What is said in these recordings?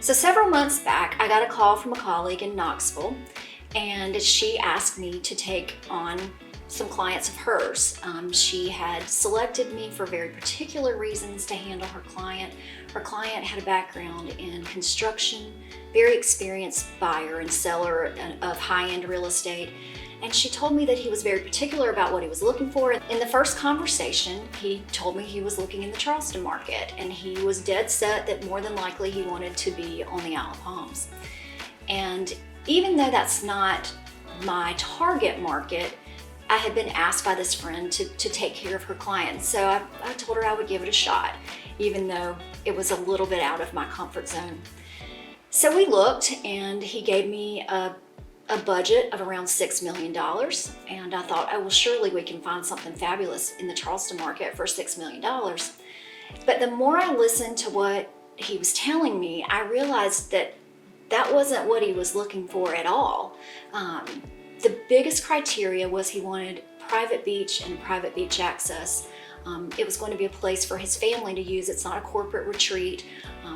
So several months back, I got a call from a colleague in Knoxville, and she asked me to take on some clients of hers. She had selected me for very particular reasons to handle her client. Her client had a background in construction, very experienced buyer and seller of high-end real estate. And she told me that he was very particular about what he was looking for. In the first conversation, he told me he was looking in the Charleston market, and he was dead set that more than likely he wanted to be on the Isle of Palms. And even though that's not my target market, I had been asked by this friend to take care of her client. So I told her I would give it a shot, even though it was a little bit out of my comfort zone. So we looked, and he gave me a budget of around $6 million. And I thought, oh, well, surely we can find something fabulous in the Charleston market for $6 million. But the more I listened to what he was telling me, I realized that that wasn't what he was looking for at all. The biggest criteria was he wanted private beach and private beach access. It was going to be a place for his family to use. It's not a corporate retreat.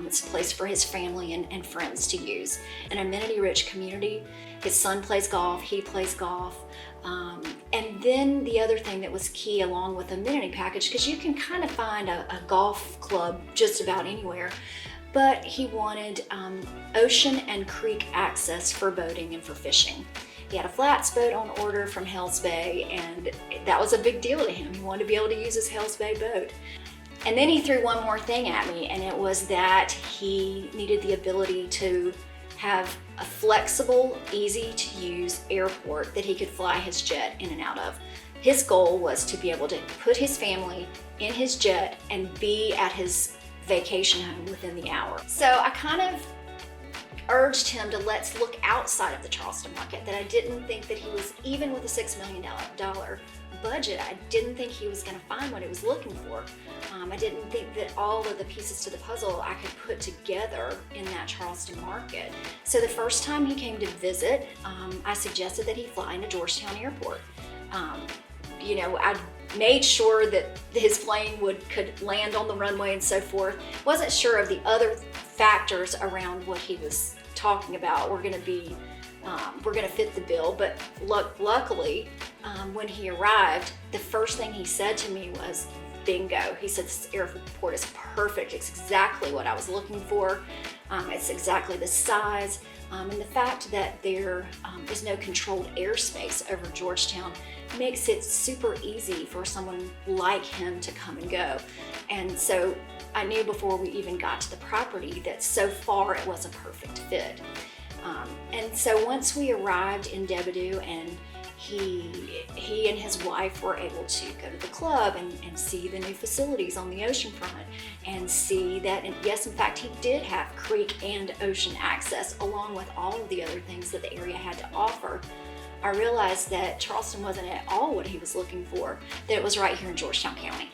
It's a place for his family and friends to use. An amenity-rich community. His son plays golf, he plays golf. And then the other thing that was key along with the amenity package, because you can kind of find a golf club just about anywhere, but he wanted ocean and creek access for boating and for fishing. He had a flats boat on order from Hells Bay, and that was a big deal to him. He wanted to be able to use his Hells Bay boat. And then he threw one more thing at me, and it was that he needed the ability to have a flexible, easy to use airport that he could fly his jet in and out of. His goal was to be able to put his family in his jet and be at his vacation home within the hour. So I kind of urged him to let's look outside of the Charleston market, that I didn't think that he was, even with a $6 million budget, I didn't think he was gonna find what he was looking for. I didn't think that all of the pieces to the puzzle I could put together in that Charleston market. So the first time he came to visit, I suggested that he fly into Georgetown Airport. I made sure that his plane could land on the runway and so forth. Wasn't sure of the other factors around what he was talking about were going to fit the bill, but luckily, when he arrived, the first thing he said to me was, bingo. He said, this airport is perfect. It's exactly what I was looking for. It's exactly the size. And the fact that there is no controlled airspace over Georgetown makes it super easy for someone like him to come and go. And so I knew before we even got to the property that so far it was a perfect fit. And so once we arrived in Debadew, and he and his wife were able to go to the club and see the new facilities on the oceanfront, and see that, and yes, in fact, he did have creek and ocean access along with all of the other things that the area had to offer. I realized that Charleston wasn't at all what he was looking for, that it was right here in Georgetown County.